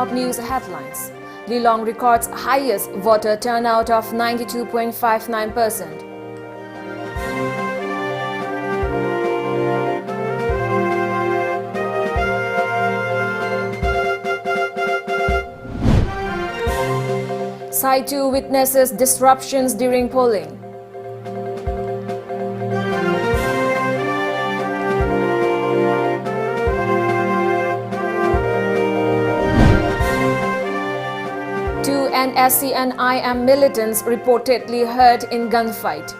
top news headlines. Lilong records highest voter turnout of 92.59%. Side 2 witnesses disruptions during polling. Two NSC and IM militants reportedly hurt in gunfight.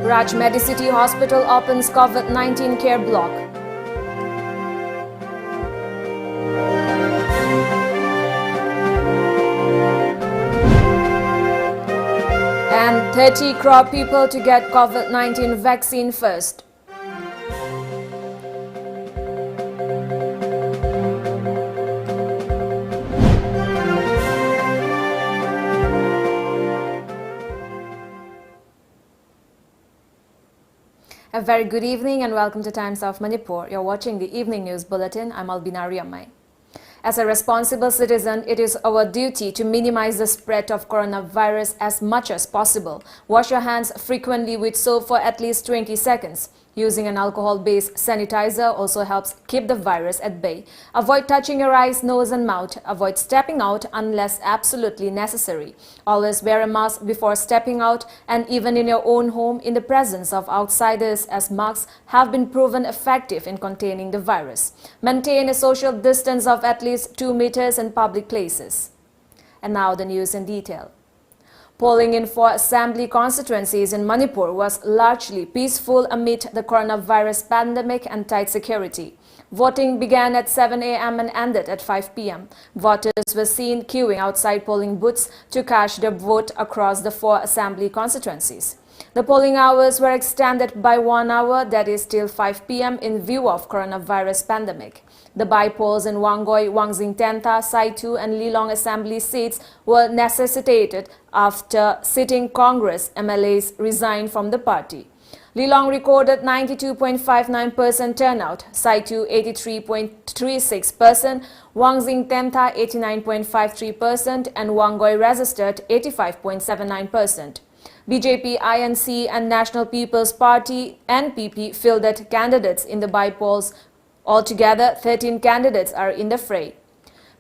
Raj Medicity Hospital opens COVID-19 care block. And 30 crore people to get COVID-19 vaccine first. A very good evening and welcome to Times of Manipur. You're watching the Evening News Bulletin. I'm ALBINA RIAMEI. As a responsible citizen, it is our duty to minimize the spread of coronavirus as much as possible. Wash your hands frequently with soap for at least 20 seconds. Using an alcohol-based sanitizer also helps keep the virus at bay. Avoid touching your eyes, nose and mouth. Avoid stepping out unless absolutely necessary. Always wear a mask before stepping out and even in your own home in the presence of outsiders, as masks have been proven effective in containing the virus. Maintain a social distance of at least 2 meters in public places. And now the news in detail. Polling in 4 assembly constituencies in Manipur was largely peaceful amid the coronavirus pandemic and tight security. Voting began at 7 a.m. and ended at 5 p.m. Voters were seen queuing outside polling booths to cast their vote across the 4 assembly constituencies. The polling hours were extended by 1 hour, that is till 5 p.m. in view of coronavirus pandemic. The by-polls in Wanggoi, Wangzing Tenta, Sai 2 and Lilong assembly seats were necessitated after sitting Congress MLAs resigned from the party. Lilong recorded 92.59% turnout, Sai 2 83.36%, Wangzing Tenta 89.53% and Wanggoi registered 85.79%. BJP, INC and National People's Party NPP fielded candidates in the by-polls. Altogether, 13 candidates are in the fray.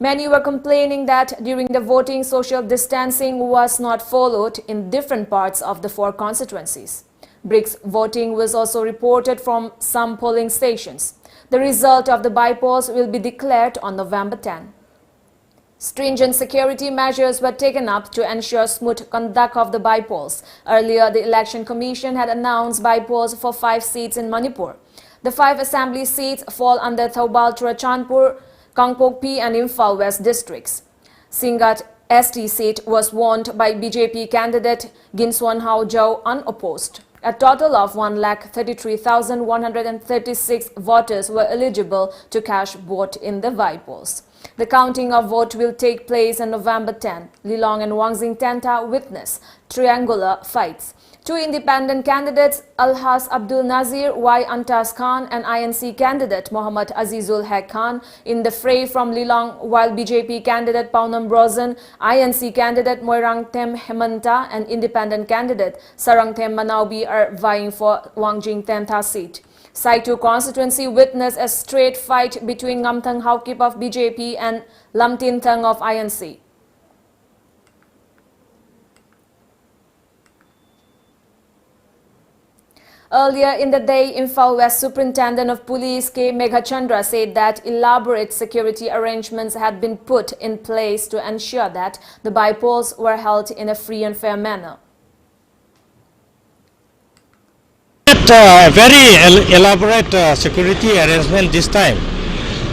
Many were complaining that during the voting, social distancing was not followed in different parts of the 4 constituencies. Bricks voting was also reported from some polling stations. The result of the by-polls will be declared on November 10. Stringent security measures were taken up to ensure smooth conduct of the by-polls. Earlier, the Election Commission had announced by-polls for 5 seats in Manipur. The 5 assembly seats fall under Thoubal Churachandpur, Kangpokpi and Imphal West districts. Singat ST seat was won by BJP candidate Ginswan Haojau unopposed. A total of 133,136 voters were eligible to cast vote in the by-polls. The counting of vote will take place on November 10. Lilong and Wangzing Tenta witness triangular fights. 2 independent candidates, Alhas Abdul Nazir Y. Antas Khan and INC candidate Mohammad Azizul Haq Khan in the fray from Lilong, while BJP candidate Paunam Brozan, INC candidate Moirangthem Hemanta and independent candidate Sarangthem Manaubi are vying for Wangzing Tenta seat. Sai 2 constituency witnessed a straight fight between Ngamthang Haukip of BJP and Lamtin Thang of INC. Earlier in the day, Imphal West Superintendent of Police K. Meghachandra said that elaborate security arrangements had been put in place to ensure that the by-polls were held in a free and fair manner. Very elaborate security arrangement this time.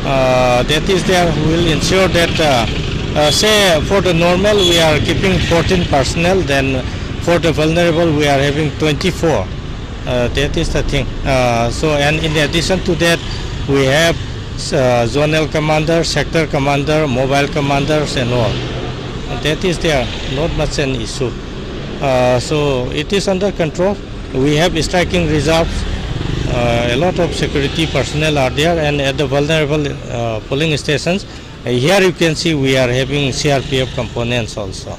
That is there will ensure that say for the normal we are keeping 14 personnel, then for the vulnerable we are having 24. That is the thing. So, and in addition to that, we have zonal commander, sector commander, mobile commanders and all. That is there, not much an issue. So it is under control. We have striking reserves. A lot of security personnel are there, and at the vulnerable polling stations, here you can see we are having CRPF components also.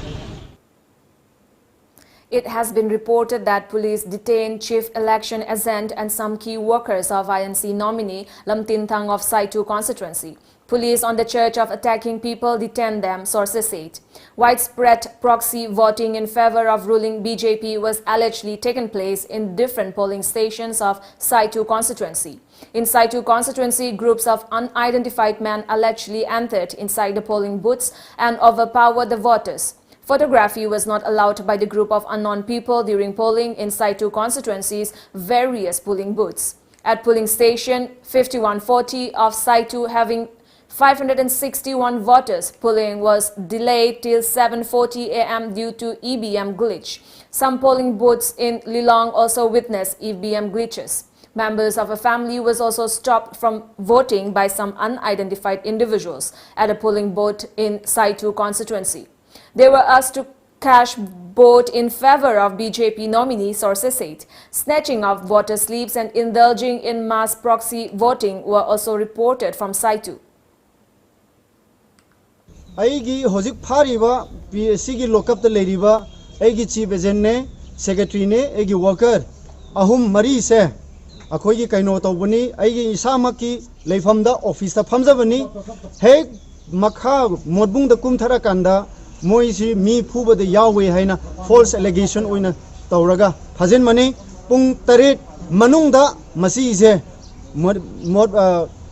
It has been reported that police detained Chief Election Agent and some key workers of INC nominee Lam Tin Thang of Saitu constituency. Police on the charge of attacking people detained them, sources said. Widespread proxy voting in favor of ruling BJP was allegedly taken place in different polling stations of Saitu constituency. In Saitu constituency, groups of unidentified men allegedly entered inside the polling booths and overpowered the voters. Photography was not allowed by the group of unknown people during polling in Saitu constituency's various polling booths. At polling station 5140 of Saitu, having 561 voters, polling was delayed till 7:40 a.m. due to EBM glitch. Some polling booths in Lilong also witnessed EBM glitches. Members of a family was also stopped from voting by some unidentified individuals at a polling booth in Saitu constituency. They were asked to cash vote in favor of BJP nominee, sources said. Snatching of voter slips and indulging in mass proxy voting were also reported from Saitu. Aigi hozik phariba PSC gi lockup the leriba aigi chief agent ne secretary ne aigi worker ahum mari se akhoi gi kaino tawbani aigi isamaki leifamda office ta phamjabani he makha modbung da kumthara kanda moisi mi phuba de yawe haina false allegation oina tawraga phajin mani pung taret manungda masi je mod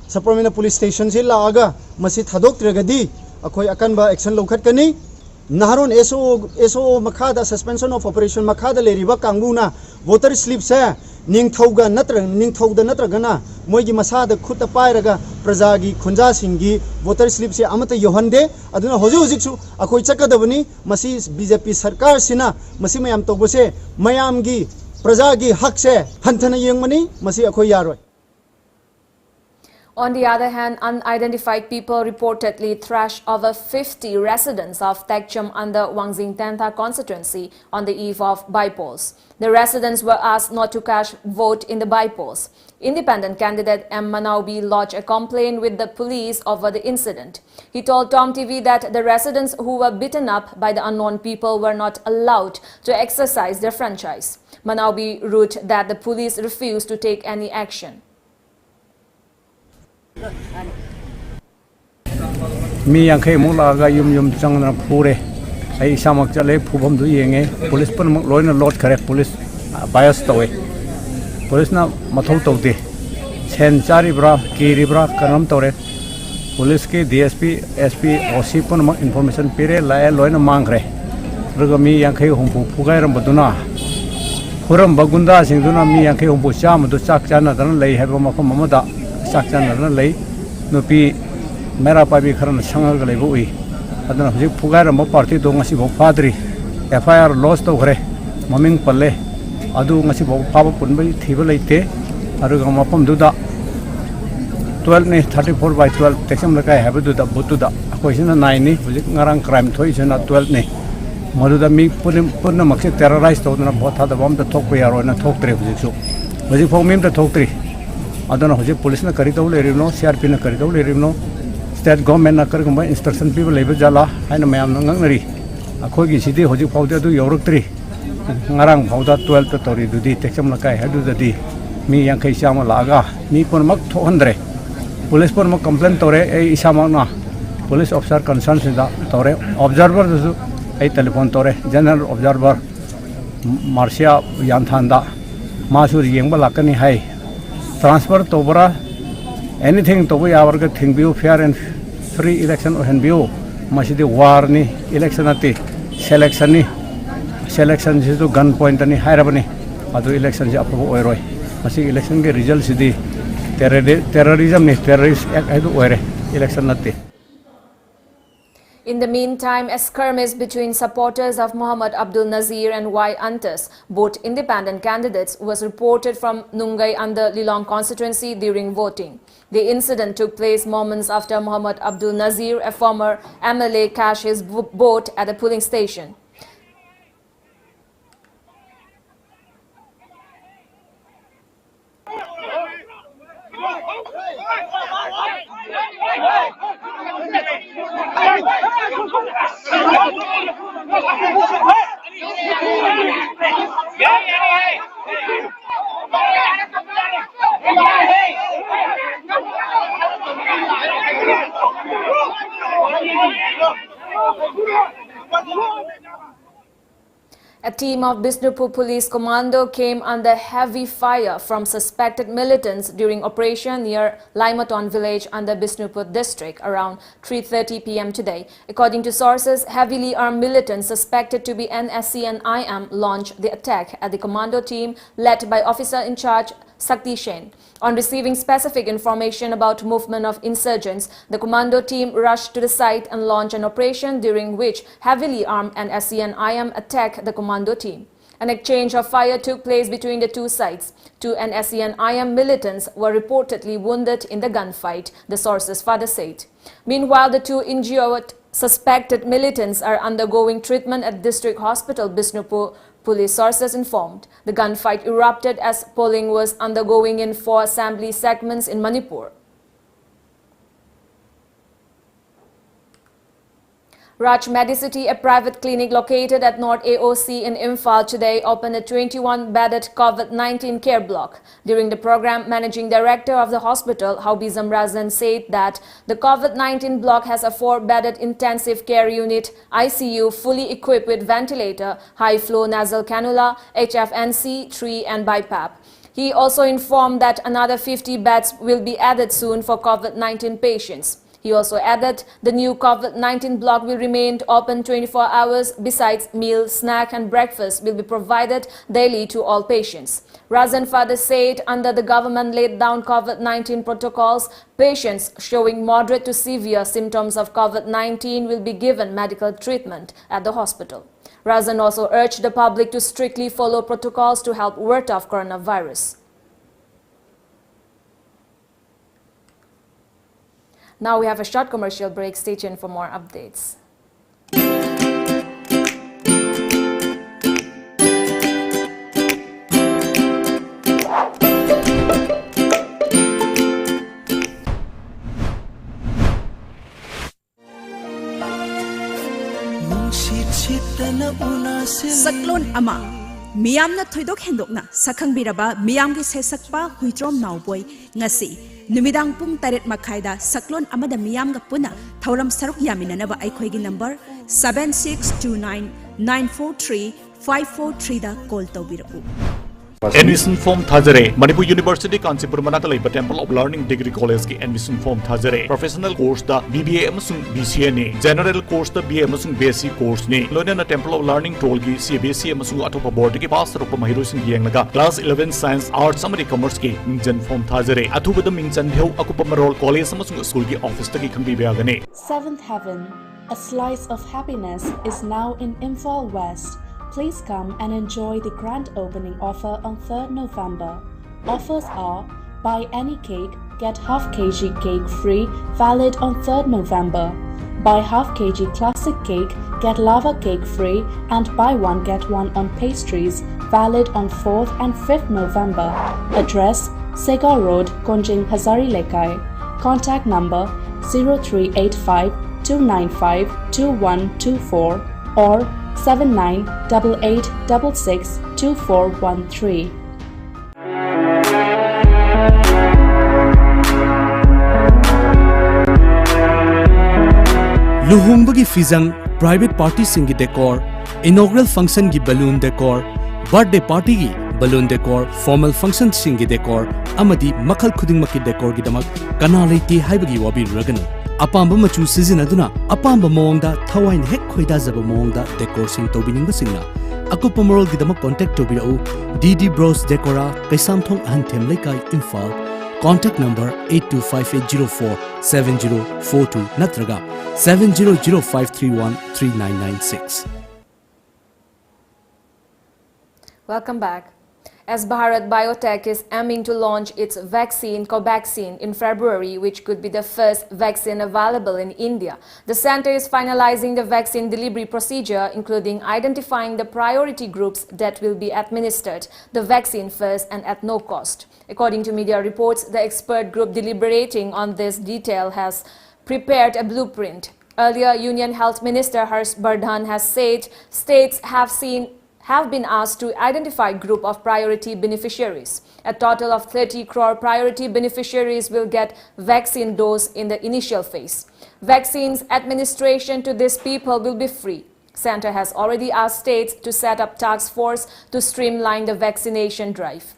Sapramina police station se laaga masi thadok tragadi akhoi akanba action lokhat kani naharon SO makhada suspension of operation makhada leriba kanguna voter slip se ningthauga ningthauda natragana moigi masada khuta pairaga prajagi khunja singgi voter slip se amata yohande aduna hoji su akhoi chakadabani masi BJP sarkar sina masi mayam tobose mayamgi prajagi hak se hanthana yengmani masi akhoi yaroi. On the other hand, unidentified people reportedly thrashed over 50 residents of Tekcham under Wangzing Tentha constituency on the eve of bypolls. The residents were asked not to cast vote in the bypolls. Independent candidate M. Manaubi lodged a complaint with the police over the incident. He told TOMTV that the residents who were beaten up by the unknown people were not allowed to exercise their franchise. Manaubi wrote that the police refused to take any action. Mi yang khay mula ga yum chang na phure ai samak chale phubam du yenge police pan loina lot khare police bias toy police na mathau tawde chen chari bra ki bra kanam tore police ke DSP SP OC pan information pire la loina mangre ruga mi yang khay humpu phugai ram baduna huram bagunda singduna mi yang khay humpu cham du chak chana dan lei haba makham mamada sakchan lei nupi mera pabi kharan sangal galai bui adana hujik phugaira mo party do ngasi bo padri FIR loss to khare maming palle adu ngasi bo paba punbai thiba leite aru ga mapam duda 12 ne 34 by 12 texam lakai habu duda butuda question 9 ni hujik ngarang crime thoi chena 12 ne maduda mi purna makse terrorize to na botha da bom da thok pe yaro na thok tre hujik su hujik phom mim da thok tri adana hujik police na kari daw le rino CRP na kari daw le rino state government na kar gamba instruction people lebe jala haina mayam na ngangnari akhoi gi sidi hujik phawde adu yoruk tri ngarang phawda 12 to tori dudi texam na kai hadu dadi mi yang kai chama laga ni pon mak thondre police pon mak complaint tore ei isama na police officer concern sinda tore observer du ei telephone tore general observer marcia yan thanda masur yengba lakani hai transfer tobra anything to we our thing view fair and free election and view masidi war ni election ati selection is to gun point ani hairabani adu election ja apu oiroi masi election ge result sidi terrorism ni terrorist act adu oire election nati. In the meantime, a skirmish between supporters of Muhammad Abdul Nazir and Y. Antas, both independent candidates, was reported from Nungai under Lilong constituency during voting. The incident took place moments after Muhammad Abdul Nazir, a former MLA, cashed his vote at a polling station. A team of Bishnupur Police Commando came under heavy fire from suspected militants during operation near Laimaton village under Bishnupur district around 3:30 p.m. today. According to sources, heavily armed militants suspected to be NSC and IM launched the attack at the commando team led by officer in charge Sakti Shen. On receiving specific information about movement of insurgents, the commando team rushed to the site and launched an operation during which heavily armed NSC and IM attacked the commando team. An exchange of fire took place between the two sides. 2 NSC and IM militants were reportedly wounded in the gunfight, the sources further said. Meanwhile, the 2 injured suspected militants are undergoing treatment at District Hospital Bishnupur, police sources informed. The gunfight erupted as polling was undergoing in 4 assembly segments in Manipur. Raj Medicity, a private clinic located at North AOC in Imphal today, opened a 21-bedded COVID-19 care block. During the program, Managing Director of the hospital, Haubizam Razan, said that the COVID-19 block has a 4-bedded intensive care unit, ICU, fully equipped with ventilator, high-flow nasal cannula, HFNC, 3 and BiPAP. He also informed that another 50 beds will be added soon for COVID-19 patients. He also added the new COVID-19 block will remain open 24 hours. Besides, meal, snack and breakfast will be provided daily to all patients. Razan further said under the government laid down COVID-19 protocols, patients showing moderate to severe symptoms of COVID-19 will be given medical treatment at the hospital. Razan also urged the public to strictly follow protocols to help ward off coronavirus. Now we have a short commercial break. Stay tuned for more updates. Saklon ama miyamna thoidok hendokna sakhang biraba miyamgi sesakpa huitrom nawboy ngasi numidang pung taret makhaida saklon amada miyamga puna thauram saruk yaminanaba aikhoigi number 7629943543 da call tawbiraku. Admission form Thajare, Manipuri University, Kanchipur Manata Temple of Learning Degree College ki admission form Thajare. Professional course da BBA amasung BCA ne, general course da BA amasung BSc course ne. Loina Temple of Learning Troll ki CBSC amasung atopa board ki pass rupa mahiru sing yengnaga class 11 science arts amari commerce ki mingjan form Thajare. Athuba da mingjan dheu akupa marol college amasung school ki office ta ki khangbi biagane. Seventh Heaven, a slice of happiness, is now in Imphal West. Please come and enjoy the grand opening offer on 3rd November. Offers are buy any cake, get half kg cake free, valid on 3rd November. Buy half kg classic cake, get lava cake free, and buy one get one on pastries, valid on 4th and 5th November. Address Segar Road, Konjing, Hazari Lekai. Contact number 0385 295 2124 or 7988662413. Luhungbagi fizang, private party singi decor, inaugural function gi balloon decor, birthday party gi balloon decor, formal function singi decor, amadi makhal khuding maki decor gi damak kanalai ti haibagi wabi raganu. Apamba machu sizinaduna apamba mawngda thawain hek khoida jaba mawngda decor sing tobiningba singna akupa marol gidamak contact tobirau DD Bros Decora Kaisamthong Ahanthem Lekai Imphal contact number 8258047042 natraga 7005313996. Welcome back. As Bharat Biotech is aiming to launch its vaccine Covaxin in February, which could be the first vaccine available in India, the center is finalizing the vaccine delivery procedure, including identifying the priority groups that will be administered the vaccine first and at no cost. According to media reports, the expert group deliberating on this detail has prepared a blueprint. Earlier, Union Health Minister Harsh Bardhan has said states have been asked to identify a group of priority beneficiaries. A total of 30 crore priority beneficiaries will get vaccine dose in the initial phase. Vaccines administration to these people will be free. Center has already asked states to set up task force to streamline the vaccination drive.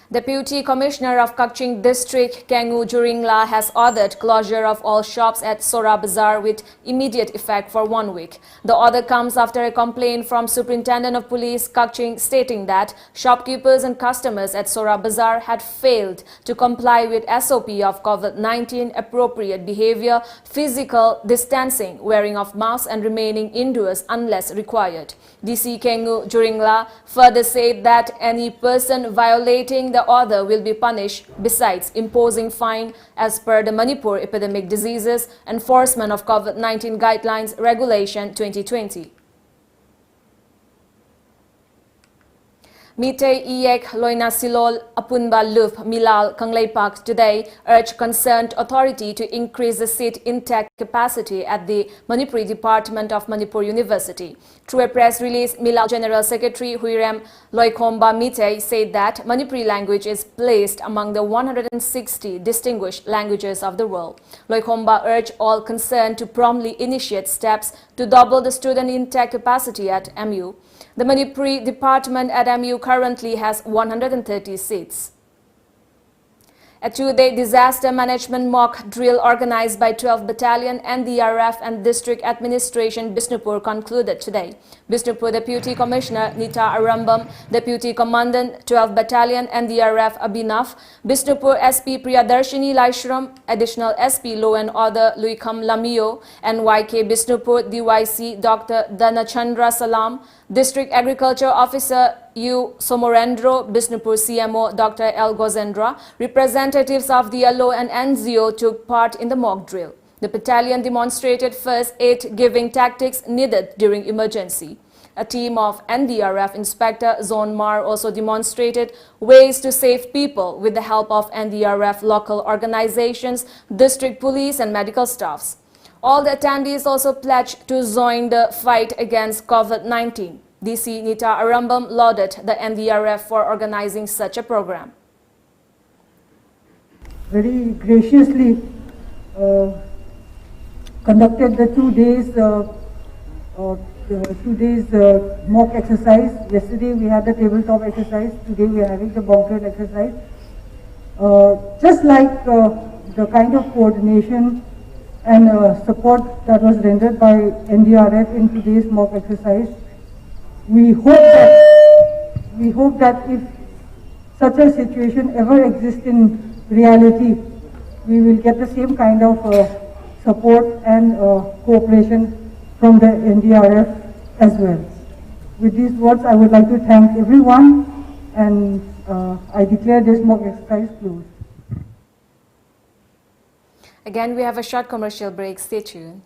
Deputy Commissioner of Kaching District, Kengu Juringla, has ordered closure of all shops at Sora Bazaar with immediate effect for 1 week. The order comes after a complaint from Superintendent of Police Kaching stating that shopkeepers and customers at Sora Bazaar had failed to comply with SOP of COVID-19 appropriate behavior, physical distancing, wearing of masks and remaining indoors unless required. DC Kengu Juringla further said that any person violating the order will be punished, besides imposing fine as per the Manipur Epidemic Diseases Enforcement of COVID-19 Guidelines Regulation 2020. Mitei Iyek Loina Silol Apunba Lup Milal Kangleipak today urged concerned authority to increase the seat intake capacity at the Manipuri Department of Manipur University. Through a press release, Milal General Secretary Huirem Loikomba Mitei said that Manipuri language is placed among the 160 distinguished languages of the world. Loikomba urged all concerned to promptly initiate steps to double the student intake capacity at MU. The Manipuri department at MU currently has 130 seats. A two-day disaster management mock drill organized by 12th Battalion, NDRF and District Administration Bishnupur concluded today. Bishnupur Deputy Commissioner Nita Arambam, Deputy Commandant 12th Battalion NDRF Abhinav, Bishnupur SP Priyadarshini Laishram, Additional SP Law and Order Luikam Lamio, NYK Bishnupur DYC Dr. Dhanachandra Salam, District Agriculture Officer U. Somorendro, Bishnupur CMO Dr. L. Gozendra, representatives of the LO and NZO took part in the mock drill. The battalion demonstrated first aid giving tactics needed during emergency. A team of NDRF Inspector Zone Mar also demonstrated ways to save people with the help of NDRF local organizations, district police and medical staffs. All the attendees also pledged to join the fight against COVID-19. DC Nita Arambam lauded the NDRF for organizing such a program. Very graciously conducted the 2 days mock exercise. Yesterday we had the tabletop exercise. Today we are having the mock drill exercise. Just like the kind of coordination and support that was rendered by NDRF in today's mock exercise, we hope that if such a situation ever exists in reality, we will get the same kind of support and cooperation from the NDRF as well. With these words, I would like to thank everyone, and I declare this mock exercise closed. Again, we have a short commercial break. Stay tuned.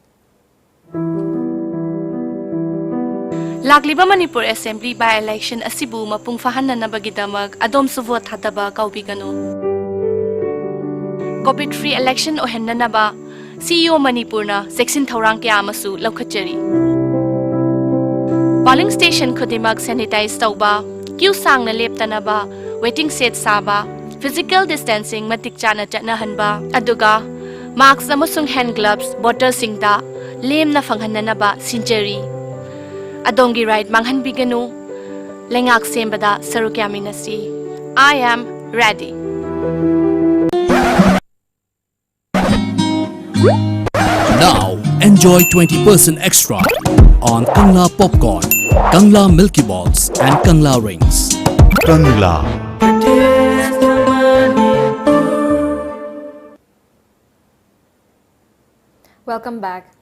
Lagliba Manipur Assembly by-election asibu mapung fahananabagidamag adom su vote hadaba kaubigano. COVID-free election ohennanaba CEO Manipur na section thaurang kya amasu laukhatjari. Polling station khudimag sanitize tauba, queue sang na leptanaba, waiting set saba, physical distancing matik chana hanba, aduga masks amasung hand gloves, bottle singda, lem na fanghananaba sinjari. Adongi right manghan biganu, lengak sembada sarukyaminasi. I am ready. Now enjoy 20% extra on Kangla popcorn, Kangla Milky Balls and Kangla rings. Kangla. Welcome back.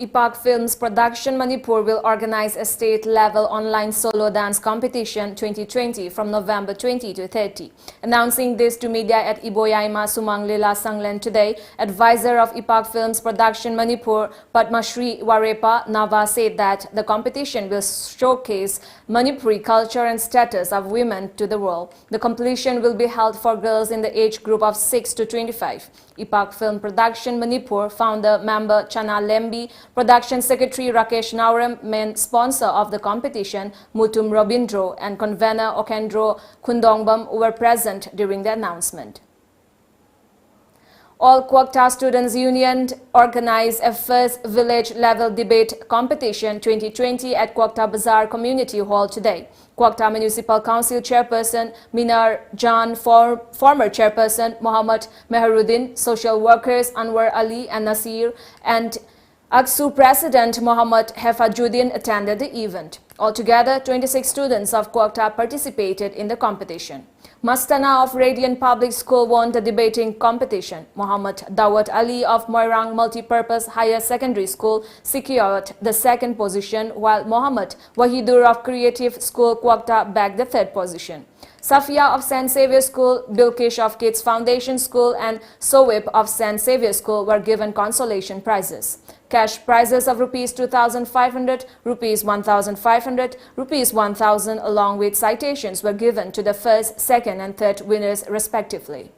Epoch Films Production Manipur will organize a state-level online solo dance competition 2020 from November 20 to 30. Announcing this to media at Iboyaima Sumanglila Sanglen today, advisor of Epoch Films Production Manipur, Padmashri Warepa Nava, said that the competition will showcase Manipuri culture and status of women to the world. The competition will be held for girls in the age group of 6 to 25. Epoch Film Production Manipur founder member Chana Lembi, Production Secretary Rakesh Nauram, main sponsor of the competition, Mutum Robindro, and convener Okendro Kundongbam were present during the announcement. All Kwakta Students' Union organized a first village-level debate competition 2020 at Kwakta Bazaar Community Hall today. Kwakta Municipal Council Chairperson Minar Jan, former Chairperson Mohammad Meharuddin, social workers Anwar Ali and Nasir, and AKSU President Mohammad Hefajuddin attended the event. Altogether, 26 students of Kwakta participated in the competition. Mastana of Radiant Public School won the debating competition. Mohammad Dawat Ali of Moirang Multipurpose Higher Secondary School secured the second position, while Mohammad Wahidur of Creative School Kwakta bagged the third position. Safia of St. Xavier School, Bilkish of Kids Foundation School, and Sowip of St. Xavier School were given consolation prizes. Cash prizes of Rs 2,500, Rs 1,500, Rs 1,000 along with citations were given to the first, second and third winners respectively.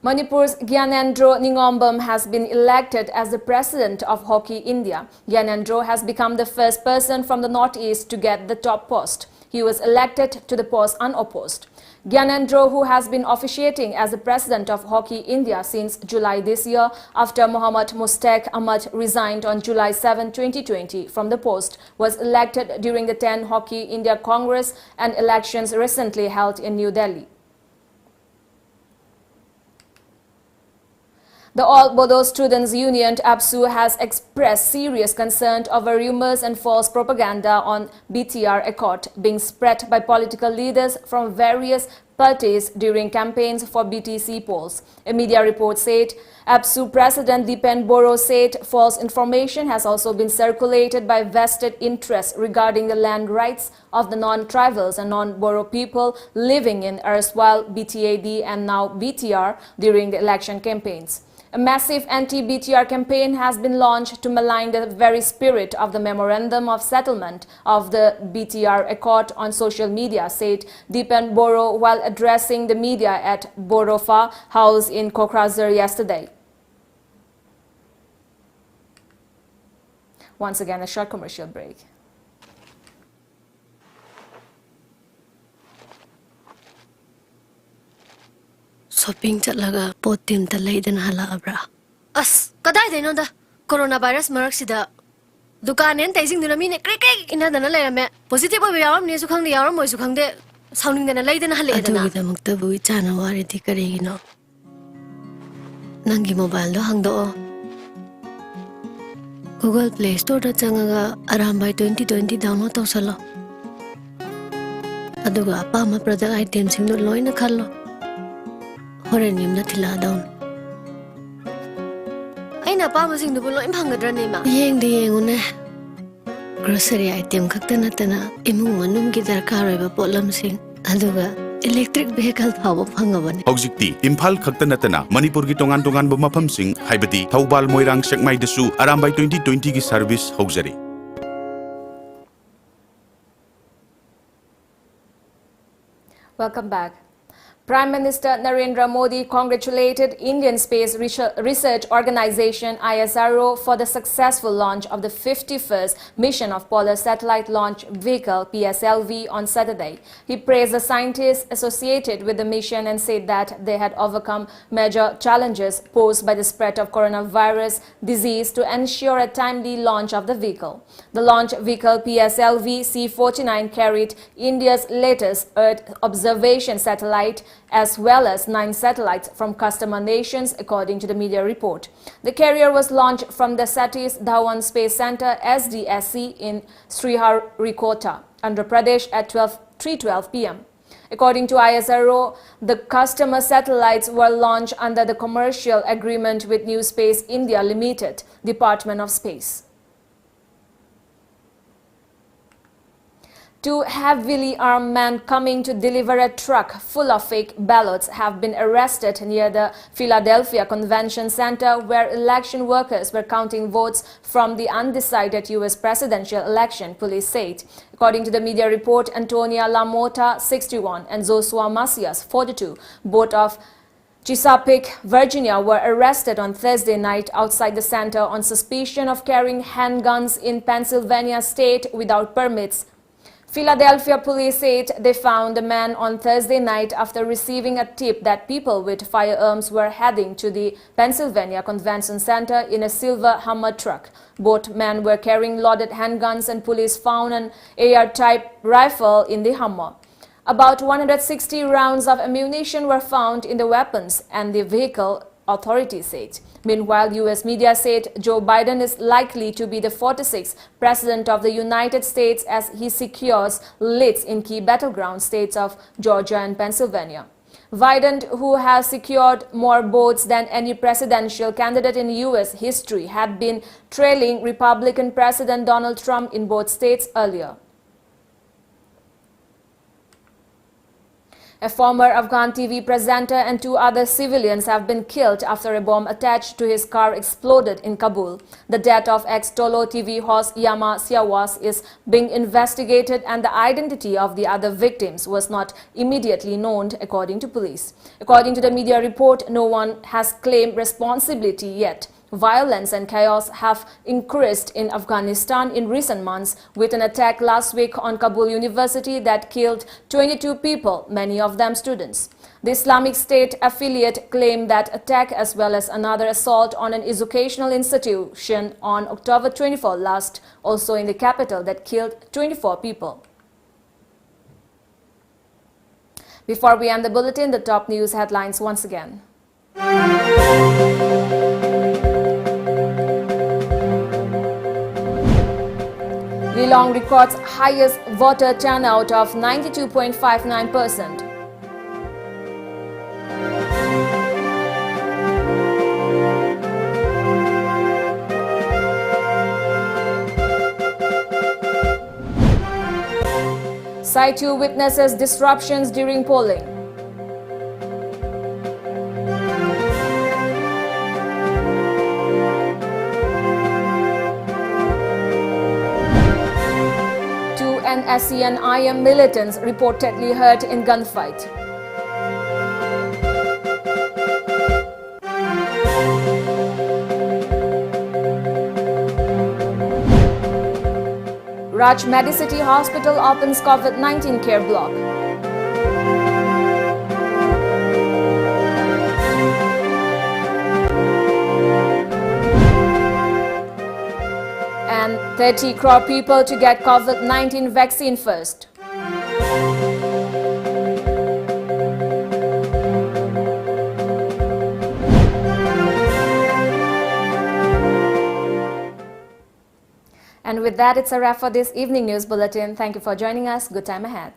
Manipur's Gyanendro Ningombam has been elected as the president of Hockey India. Gyanendro has become the first person from the northeast to get the top post. He was elected to the post unopposed. Gyanendro, who has been officiating as the president of Hockey India since July this year, after Mohammad Mustaq Ahmad resigned on July 7, 2020 from the post, was elected during the 10 Hockey India Congress and elections recently held in New Delhi. The All Bodo Students' Union APSU has expressed serious concern over rumors and false propaganda on BTR Accord being spread by political leaders from various parties during campaigns for BTC polls. A media report said APSU President Dipen Boro said false information has also been circulated by vested interests regarding the land rights of the non-tribals and non-Boro people living in erstwhile BTAD and now BTR during the election campaigns. A massive anti-BTR campaign has been launched to malign the very spirit of the memorandum of settlement of the BTR Accord on social media, said Dipen Boro while addressing the media at Borofa House in Kokrajhar yesterday. Once again, a short commercial break. Shopping chatlaga potim ta leidan hala abra as kadai deno da coronavirus marak sida dukanen taising duna mine krek ina dana leirame positive obi yaram ne su khangde yaram moi su khangde sauning dana leidan hala edana adu gidamukta bu chana wari di karigino nangi mobile do hangdo Google Play Store da changaga arambai 2020 download tawsalo aduga apa ma product item sing do loina khallo Horenium na tila down. Ay na pa masing dubulo imhangadra ni ma. Yeng di yeng grocery item kakta na tana imung manum ki darkar ba polam sing aduga electric vehicle thawa phangabani. Hojikti Imphal khakta natana Manipur ki tongan ba mafam sing haibati Thaubal Moirang Sekmai dasu arambai 2020 ki service hojari. Welcome back. Prime Minister Narendra Modi congratulated Indian Space Research Organization ISRO for the successful launch of the 51st mission of Polar Satellite Launch Vehicle PSLV on Saturday. He praised the scientists associated with the mission and said that they had overcome major challenges posed by the spread of coronavirus disease to ensure a timely launch of the vehicle. The launch vehicle PSLV C-49 carried India's latest Earth observation satellite as well as 9 satellites from customer nations, according to the media report. The carrier was launched from the Satish Dhawan Space Center SDSC in Sriharikota, Andhra Pradesh at 3:12 p.m. According to ISRO, the customer satellites were launched under the commercial agreement with New Space India Limited, Department of Space. Two heavily armed men coming to deliver a truck full of fake ballots have been arrested near the Philadelphia Convention Center, where election workers were counting votes from the undecided U.S. presidential election, police said. According to the media report, Antonia LaMotta, 61, and Joshua Macias, 42, both of Chesapeake, Virginia, were arrested on Thursday night outside the center on suspicion of carrying handguns in Pennsylvania state without permits. Philadelphia police said they found the man on Thursday night after receiving a tip that people with firearms were heading to the Pennsylvania Convention Center in a silver Hummer truck. Both men were carrying loaded handguns, and police found an AR-type rifle in the Hummer. About 160 rounds of ammunition were found in the weapons and the vehicle, authorities said. Meanwhile, U.S. media said Joe Biden is likely to be the 46th president of the United States as he secures leads in key battleground states of Georgia and Pennsylvania. Biden, who has secured more votes than any presidential candidate in U.S. history, had been trailing Republican President Donald Trump in both states earlier. A former Afghan TV presenter and two other civilians have been killed after a bomb attached to his car exploded in Kabul. The death of ex-Tolo TV host Yama Siawas is being investigated, and the identity of the other victims was not immediately known, according to police. According to the media report, no one has claimed responsibility yet. Violence and chaos have increased in Afghanistan in recent months, with an attack last week on Kabul University that killed 22 people, many of them students. The Islamic State affiliate claimed that attack, as well as another assault on an educational institution on October 24 last, also in the capital, that killed 24 people. Before we end the bulletin, the top news headlines once again. Lilong records highest voter turnout of 92.59%. Site 2 witnesses disruptions during polling. ASEAN IM militants reportedly hurt in gunfight. Raj Medicity Hospital opens COVID-19 care block. And 30 crore people to get COVID-19 vaccine first. And with that, it's a wrap for this evening news bulletin. Thank you for joining us. Good time ahead.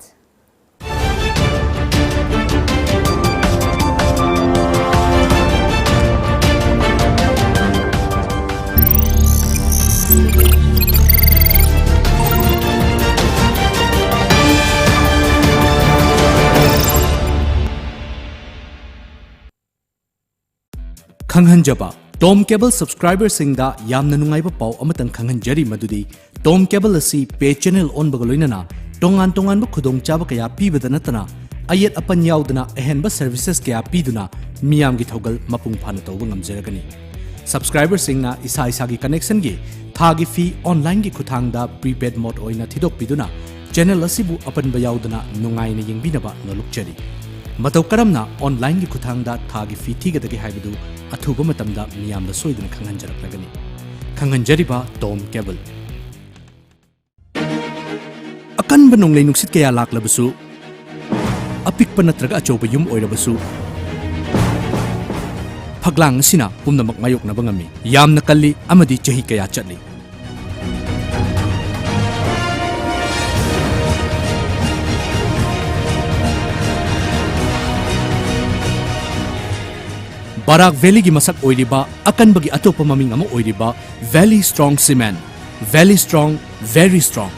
Khanghanjaba Tom Cable subscriber singda yamna nungaiba pau amatang khanghanjari madudi Tom Cable asi pay channel on bagaloinana tongan ba khudong chaba kaya pibada natana ayet apan yaudana ehenba services kaya piduna miyam gi thogal mapung phana tawba ngamjaragani subscriber singna isa gi connection gi thagi fee online gi khuthangda prepaid mode oina thidok piduna channel asibu apan ba yaudana nungaina yengbinaba nolukchari matau karamna online gi khuthangda thagi fee thigadagi haibadu athuba matamda miyamda soiduna khanghanjaraklagani khanghanjariba Tom Cable akanba nonglei nuksit kaya laklabasu apikpa natraga achoba yum oirabasu phaglang sina pumnamak mayoknaba ngami yamna kalli amadi chahi kaya chatli Barak Valley gi masak oiriba akanbagi atopa maming ama oiriba Valley Strong Cement. Valley Strong, very strong.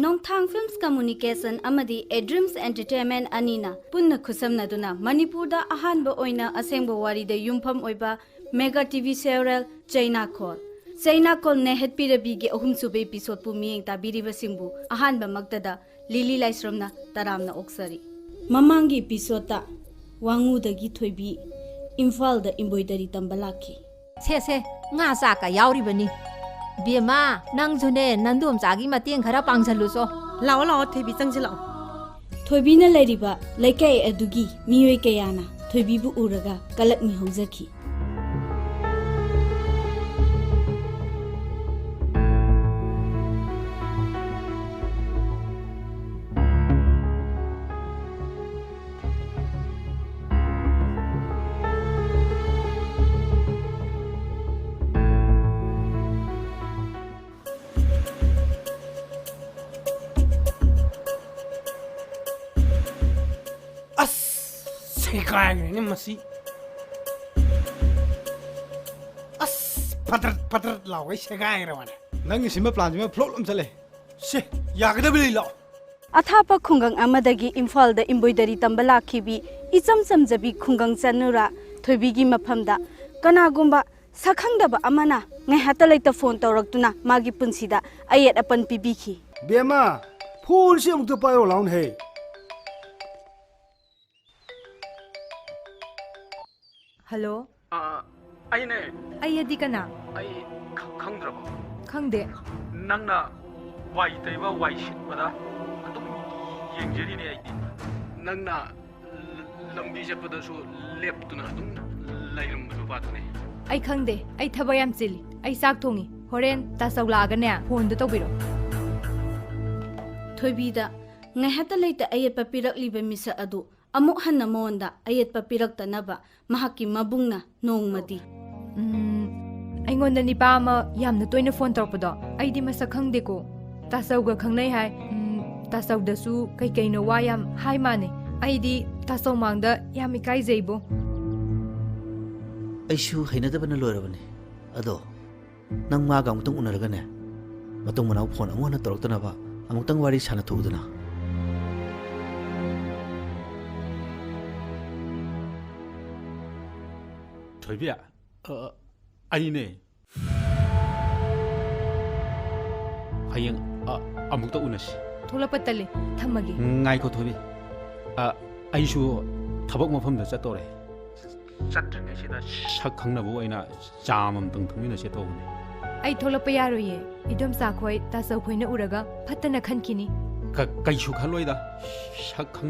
Nongthang Films Communication amadi Dreams Entertainment anina punna khusamnaduna Manipurda ahanba oina asengba warida yumpham oiba mega TV serial China Call ne hetpirabi ge ahumsube episode pu miyeng tabiriba singbu ahanba magtada Lili Laisramna taramna oksari mamangi episode ta wangu dagi thoibi Imphal da embroidery tambalaki se nga sa ka yauribani Bima nang june nandum chagi mateng khara pangsaluso lao thoibi changsilao thoibi na lairiba laikai adugi miyoi kayana thoibi bu uraga kalak mi hojaki Kaya masih patrat lau ay segay rawan. Nang isima plan jima problem chale. Se yagda bili lau. Athapa khungang amadagi Imphal da embroidery tambalaki bi icham samjabi khungang chanura thoibi gi maphamda kanagumba sakhangdaba amana ngai hatalaita phone tawraktuna magi punsida ayet apan pibikhi Bema phul se amuk to payo laun he. Hello? Aine. Ayadi kana? Ay khangdrabo. Khangde. Nangna wai taiba wai shitbada. Adum yengjeri ne aidi. Nangna lambi jappada su leptuna adum lairum bu patune. Ay khangde. Ay thabayam chili. Ay sak thongi. Horen ta saulaga ne phone do tobiro. Thoibida ngai hatalaita ayet papirakli be misa adu amuk hanna monda ayet papiraktanaba mahaki mabungna nongmadi aingonda ni pa ma yamna toina phone torpado aidi masak khangde ko tasauga khangnai hai tasau dasu kai kai no wayam hai mane aidi tasau mangda yami kai zeibo aishu hainadabana loirabane ado nang ma ga mutung unaraga ne matung manau phone amona toroktana ba amutang wari sana thuduna Thoibi aine hayang amuk ta unas thola patale thamagi ngai ko thoibi aishu thabak mafam da chatore Chatringe sida sak khangna bu aina jamam tang thumina se to ne ai thola pa yaroye idom sa khoi ta sau khoina uraga phatana khankini ka kaishu khaloi da sak khangna